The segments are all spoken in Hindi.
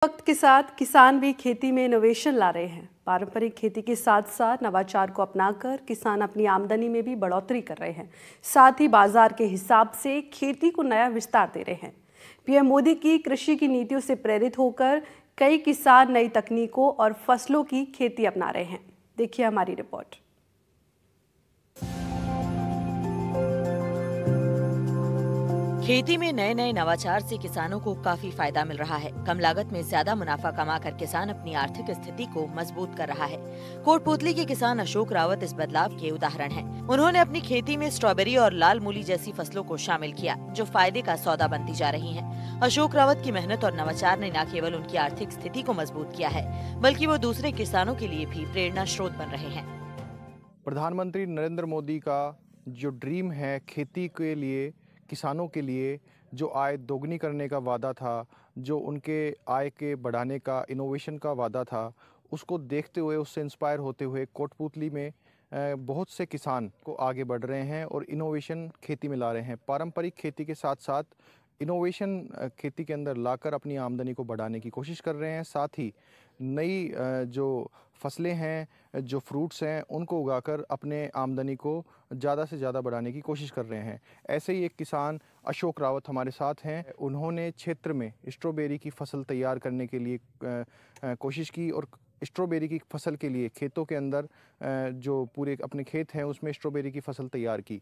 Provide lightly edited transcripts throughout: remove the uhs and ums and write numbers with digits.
वक्त के साथ किसान भी खेती में इनोवेशन ला रहे हैं। पारंपरिक खेती के साथ साथ नवाचार को अपनाकर किसान अपनी आमदनी में भी बढ़ोतरी कर रहे हैं। साथ ही बाजार के हिसाब से खेती को नया विस्तार दे रहे हैं। पीएम मोदी की कृषि की नीतियों से प्रेरित होकर कई किसान नई तकनीकों और फसलों की खेती अपना रहे हैं। देखिए हमारी रिपोर्ट। खेती में नए नए नवाचार से किसानों को काफी फायदा मिल रहा है। कम लागत में ज्यादा मुनाफा कमाकर किसान अपनी आर्थिक स्थिति को मजबूत कर रहा है। कोटपूतली के किसान अशोक रावत इस बदलाव के उदाहरण हैं। उन्होंने अपनी खेती में स्ट्रॉबेरी और लाल मूली जैसी फसलों को शामिल किया, जो फायदे का सौदा बनती जा रही है। अशोक रावत की मेहनत और नवाचार ने न केवल उनकी आर्थिक स्थिति को मजबूत किया है, बल्कि वो दूसरे किसानों के लिए भी प्रेरणा स्रोत बन रहे हैं। प्रधानमंत्री नरेंद्र मोदी का जो ड्रीम है, खेती के लिए, किसानों के लिए, जो आय दोगुनी करने का वादा था, जो उनके आय के बढ़ाने का, इनोवेशन का वादा था, उसको देखते हुए, उससे इंस्पायर होते हुए कोटपूतली में बहुत से किसान को आगे बढ़ रहे हैं और इनोवेशन खेती में ला रहे हैं। पारंपरिक खेती के साथ साथ इनोवेशन खेती के अंदर लाकर अपनी आमदनी को बढ़ाने की कोशिश कर रहे हैं। साथ ही नई जो फसलें हैं, जो फ्रूट्स हैं, उनको उगाकर अपने आमदनी को ज़्यादा से ज़्यादा बढ़ाने की कोशिश कर रहे हैं। ऐसे ही एक किसान अशोक रावत हमारे साथ हैं। उन्होंने क्षेत्र में स्ट्रॉबेरी की फसल तैयार करने के लिए कोशिश की और स्ट्रॉबेरी की फसल के लिए खेतों के अंदर जो पूरे अपने खेत हैं उसमें स्ट्रॉबेरी की फसल तैयार की।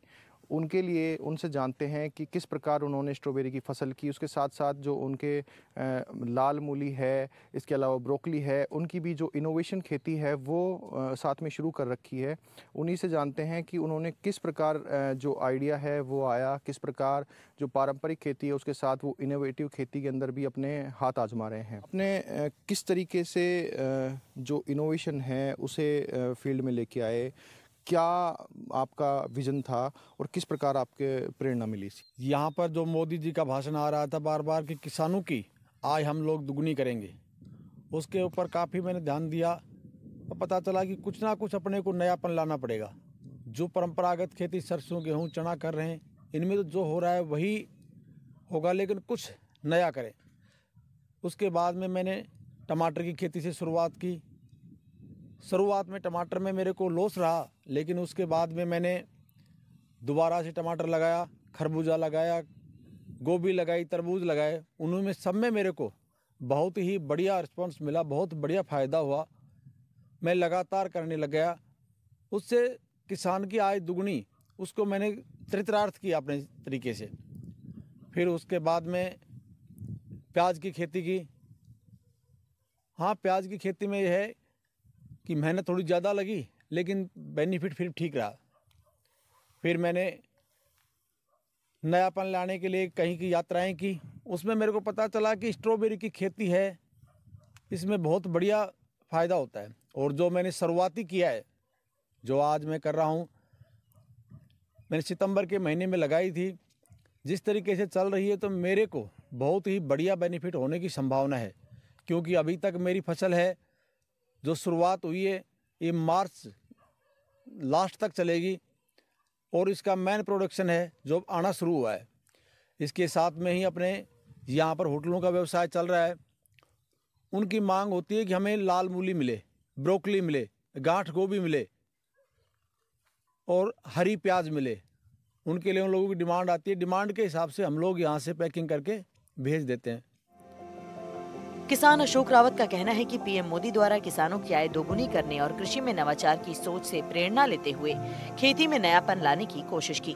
उनके लिए उनसे जानते हैं कि किस प्रकार उन्होंने स्ट्रॉबेरी की फसल की। उसके साथ साथ जो उनके लाल मूली है, इसके अलावा ब्रोकली है, उनकी भी जो इनोवेशन खेती है वो साथ में शुरू कर रखी है। उन्हीं से जानते हैं कि उन्होंने किस प्रकार जो आइडिया है वो आया, किस प्रकार जो पारंपरिक खेती है उसके साथ वो इनोवेटिव खेती के अंदर भी अपने हाथ आजमा रहे हैं। अपने किस तरीके से जो इनोवेशन है उसे फील्ड में लेके आए, क्या आपका विजन था और किस प्रकार आपके प्रेरणा मिली? यहाँ पर जो मोदी जी का भाषण आ रहा था बार बार कि किसानों की आय हम लोग दुगनी करेंगे, उसके ऊपर काफ़ी मैंने ध्यान दिया और पता चला कि कुछ ना कुछ अपने को नयापन लाना पड़ेगा। जो परंपरागत खेती सरसों गेहूँ चना कर रहे हैं, इनमें तो जो हो रहा है वही होगा, लेकिन कुछ नया करें। उसके बाद में मैंने टमाटर की खेती से शुरुआत की। शुरुआत में टमाटर में मेरे को लॉस रहा, लेकिन उसके बाद में मैंने दोबारा से टमाटर लगाया, खरबूजा लगाया, गोभी लगाई, तरबूज लगाए। उनमें सब में मेरे को बहुत ही बढ़िया रिस्पांस मिला, बहुत बढ़िया फ़ायदा हुआ। मैं लगातार करने लग गया। उससे किसान की आय दुगनी, उसको मैंने चरितार्थ किया अपने तरीके से। फिर उसके बाद में प्याज की खेती की। हाँ, प्याज की खेती में यह है कि मेहनत थोड़ी ज़्यादा लगी, लेकिन बेनिफिट फिर ठीक रहा। फिर मैंने नयापन लाने के लिए कहीं की यात्राएं की। उसमें मेरे को पता चला कि स्ट्रॉबेरी की खेती है, इसमें बहुत बढ़िया फ़ायदा होता है। और जो मैंने शुरुआती किया है, जो आज मैं कर रहा हूँ, मैंने सितंबर के महीने में लगाई थी। जिस तरीके से चल रही है तो मेरे को बहुत ही बढ़िया बेनिफिट होने की संभावना है, क्योंकि अभी तक मेरी फसल है जो शुरुआत हुई है ये मार्च लास्ट तक चलेगी और इसका मेन प्रोडक्शन है जो आना शुरू हुआ है। इसके साथ में ही अपने यहाँ पर होटलों का व्यवसाय चल रहा है। उनकी मांग होती है कि हमें लाल मूली मिले, ब्रोकली मिले, गांठ गोभी मिले और हरी प्याज मिले। उनके लिए उन लोगों की डिमांड आती है। डिमांड के हिसाब से हम लोग यहाँ से पैकिंग करके भेज देते हैं। किसान अशोक रावत का कहना है कि पीएम मोदी द्वारा किसानों की आय दोगुनी करने और कृषि में नवाचार की सोच से प्रेरणा लेते हुए खेती में नयापन लाने की कोशिश की।